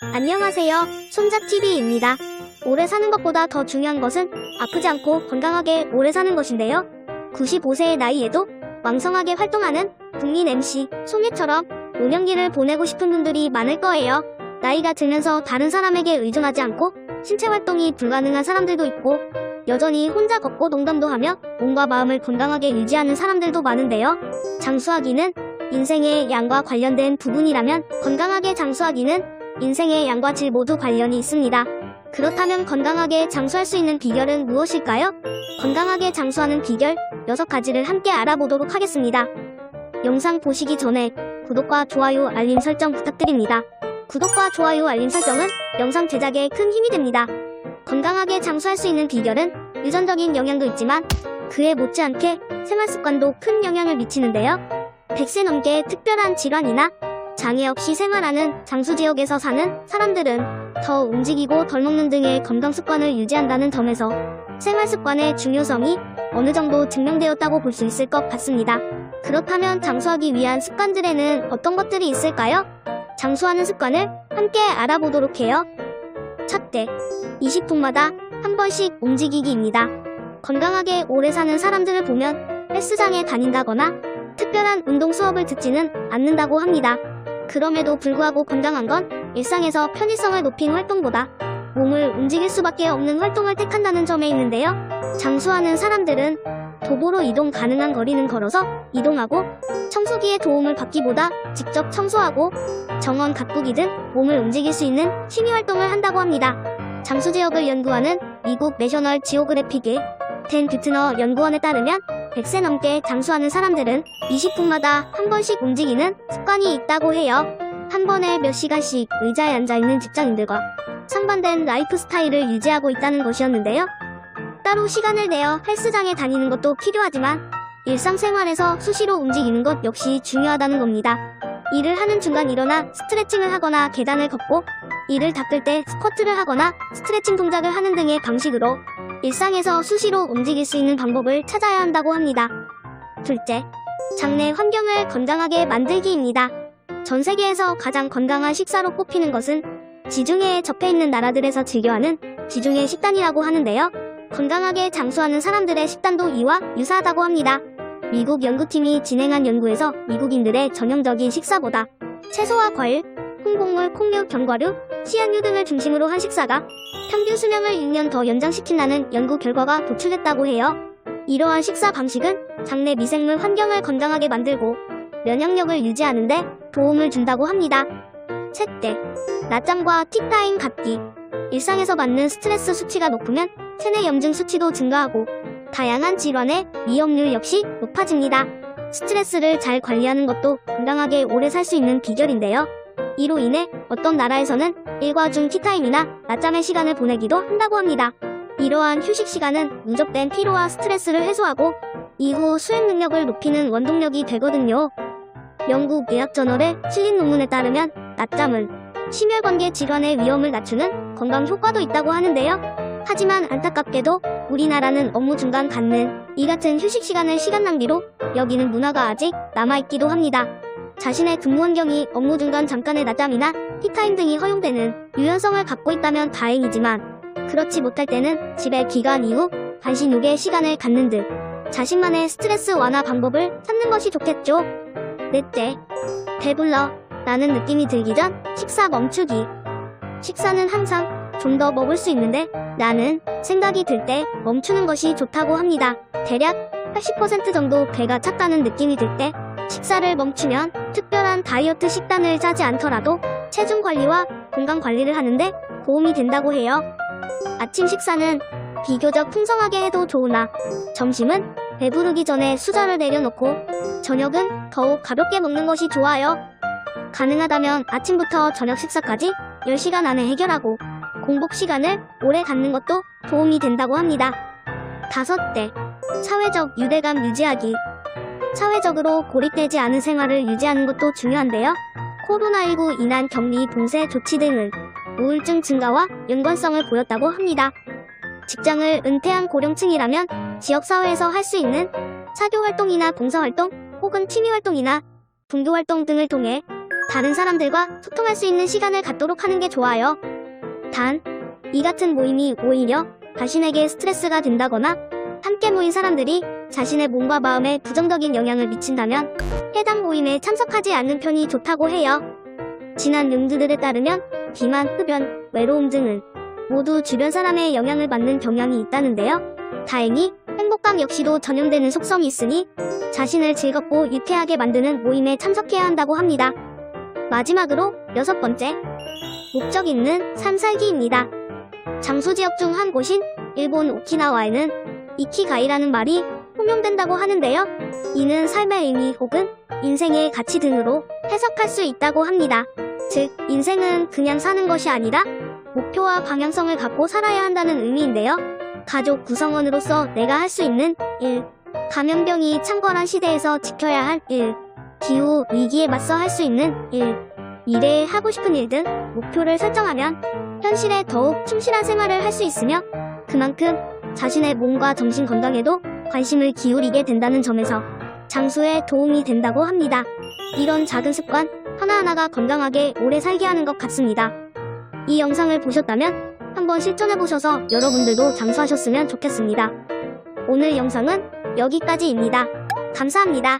안녕하세요. 손자TV입니다. 오래 사는 것보다 더 중요한 것은 아프지 않고 건강하게 오래 사는 것인데요. 95세의 나이에도 왕성하게 활동하는 국민 MC 송혜처럼 노년기를 보내고 싶은 분들이 많을 거예요. 나이가 들면서 다른 사람에게 의존하지 않고 신체 활동이 불가능한 사람들도 있고 여전히 혼자 걷고 농담도 하며 몸과 마음을 건강하게 유지하는 사람들도 많은데요. 장수하기는 인생의 양과 관련된 부분이라면 건강하게 장수하기는 인생의 양과 질 모두 관련이 있습니다. 그렇다면 건강하게 장수할 수 있는 비결은 무엇일까요? 건강하게 장수하는 비결 6가지를 함께 알아보도록 하겠습니다. 영상 보시기 전에 구독과 좋아요, 알림 설정 부탁드립니다. 구독과 좋아요, 알림 설정은 영상 제작에 큰 힘이 됩니다. 건강하게 장수할 수 있는 비결은 유전적인 영향도 있지만 그에 못지않게 생활습관도 큰 영향을 미치는데요. 100세 넘게 특별한 질환이나 장애 없이 생활하는 장수지역에서 사는 사람들은 더 움직이고 덜 먹는 등의 건강습관을 유지한다는 점에서 생활습관의 중요성이 어느 정도 증명되었다고 볼 수 있을 것 같습니다. 그렇다면 장수하기 위한 습관들에는 어떤 것들이 있을까요? 장수하는 습관을 함께 알아보도록 해요. 첫째, 20분마다 한 번씩 움직이기입니다. 건강하게 오래 사는 사람들을 보면 헬스장에 다닌다거나 특별한 운동 수업을 듣지는 않는다고 합니다. 그럼에도 불구하고 건강한 건 일상에서 편의성을 높인 활동보다 몸을 움직일 수밖에 없는 활동을 택한다는 점에 있는데요. 장수하는 사람들은 도보로 이동 가능한 거리는 걸어서 이동하고 청소기의 도움을 받기보다 직접 청소하고 정원 가꾸기 등 몸을 움직일 수 있는 취미활동을 한다고 합니다. 장수지역을 연구하는 미국 내셔널 지오그래픽의 댄 뷰트너 연구원에 따르면 100세 넘게 장수하는 사람들은 20분마다 한 번씩 움직이는 습관이 있다고 해요. 한 번에 몇 시간씩 의자에 앉아있는 직장인들과 상반된 라이프 스타일을 유지하고 있다는 것이었는데요. 따로 시간을 내어 헬스장에 다니는 것도 필요하지만 일상생활에서 수시로 움직이는 것 역시 중요하다는 겁니다. 일을 하는 중간 일어나 스트레칭을 하거나 계단을 걷고 이를 닦을 때 스쿼트를 하거나 스트레칭 동작을 하는 등의 방식으로 일상에서 수시로 움직일 수 있는 방법을 찾아야 한다고 합니다. 둘째, 장내 환경을 건강하게 만들기입니다. 전 세계에서 가장 건강한 식사로 꼽히는 것은 지중해에 접해있는 나라들에서 즐겨하는 지중해 식단이라고 하는데요. 건강하게 장수하는 사람들의 식단도 이와 유사하다고 합니다. 미국 연구팀이 진행한 연구에서 미국인들의 전형적인 식사보다 채소와 과일, 홍곡물, 콩류, 견과류, 씨앗류 등을 중심으로 한 식사가 평균 수명을 6년 더 연장시킨다는 연구 결과가 도출됐다고 해요. 이러한 식사 방식은 장내 미생물 환경을 건강하게 만들고 면역력을 유지하는 데 도움을 준다고 합니다. 셋째, 낮잠과 티타임 갖기. 일상에서 받는 스트레스 수치가 높으면 체내 염증 수치도 증가하고 다양한 질환의 위험률 역시 높아집니다. 스트레스를 잘 관리하는 것도 건강하게 오래 살 수 있는 비결인데요. 이로 인해 어떤 나라에서는 일과 중 티타임이나 낮잠의 시간을 보내기도 한다고 합니다. 이러한 휴식 시간은 누적된 피로와 스트레스를 해소하고 이후 수행 능력을 높이는 원동력이 되거든요. 영국 의학저널에 실린 논문에 따르면 낮잠은 심혈관계 질환의 위험을 낮추는 건강 효과도 있다고 하는데요. 하지만 안타깝게도 우리나라는 업무 중간 갖는 이 같은 휴식 시간을 시간 낭비로 여기는 문화가 아직 남아있기도 합니다. 자신의 근무 환경이 업무 중간 잠깐의 낮잠이나 티타임 등이 허용되는 유연성을 갖고 있다면 다행이지만 그렇지 못할 때는 집에 귀가한 이후 간식 요괴 시간을 갖는 등 자신만의 스트레스 완화 방법을 찾는 것이 좋겠죠. 넷째, 배불러 라는 느낌이 들기 전 식사 멈추기. 식사는 항상 좀 더 먹을 수 있는데 나는 생각이 들 때 멈추는 것이 좋다고 합니다. 대략 80% 정도 배가 찼다는 느낌이 들 때 식사를 멈추면 특별한 다이어트 식단을 짜지 않더라도 체중 관리와 건강 관리를 하는데 도움이 된다고 해요. 아침 식사는 비교적 풍성하게 해도 좋으나 점심은 배부르기 전에 수저를 내려놓고 저녁은 더욱 가볍게 먹는 것이 좋아요. 가능하다면 아침부터 저녁 식사까지 10시간 안에 해결하고 공복 시간을 오래 갖는 것도 도움이 된다고 합니다. 다섯째, 사회적 유대감 유지하기. 사회적으로 고립되지 않은 생활을 유지하는 것도 중요한데요. 코로나19 인한 격리 봉쇄 조치 등은 우울증 증가와 연관성을 보였다고 합니다. 직장을 은퇴한 고령층이라면 지역사회에서 할 수 있는 사교활동이나 봉사활동 혹은 취미활동이나 종교활동 등을 통해 다른 사람들과 소통할 수 있는 시간을 갖도록 하는 게 좋아요. 단, 이 같은 모임이 오히려 자신에게 스트레스가 된다거나 함께 모인 사람들이 자신의 몸과 마음에 부정적인 영향을 미친다면 해당 모임에 참석하지 않는 편이 좋다고 해요. 진한 용두들에 따르면 비만, 흡연, 외로움 등은 모두 주변 사람의 영향을 받는 경향이 있다는데요. 다행히 행복감 역시도 전염되는 속성이 있으니 자신을 즐겁고 유쾌하게 만드는 모임에 참석해야 한다고 합니다. 마지막으로 6번째, 목적 있는 삶 살기입니다. 장소 지역 중 한 곳인 일본 오키나와에는 이키가이라는 말이 통용된다고 하는데요. 이는 삶의 의미 혹은 인생의 가치 등으로 해석할 수 있다고 합니다. 즉, 인생은 그냥 사는 것이 아니라 목표와 방향성을 갖고 살아야 한다는 의미인데요. 가족 구성원으로서 내가 할 수 있는 일, 감염병이 창궐한 시대에서 지켜야 할 일, 기후 위기에 맞서 할 수 있는 일, 미래에 하고 싶은 일 등 목표를 설정하면 현실에 더욱 충실한 생활을 할 수 있으며 그만큼 자신의 몸과 정신 건강에도 관심을 기울이게 된다는 점에서 장수에 도움이 된다고 합니다. 이런 작은 습관 하나하나가 건강하게 오래 살게 하는 것 같습니다. 이 영상을 보셨다면 한번 실천해보셔서 여러분들도 장수하셨으면 좋겠습니다. 오늘 영상은 여기까지입니다. 감사합니다.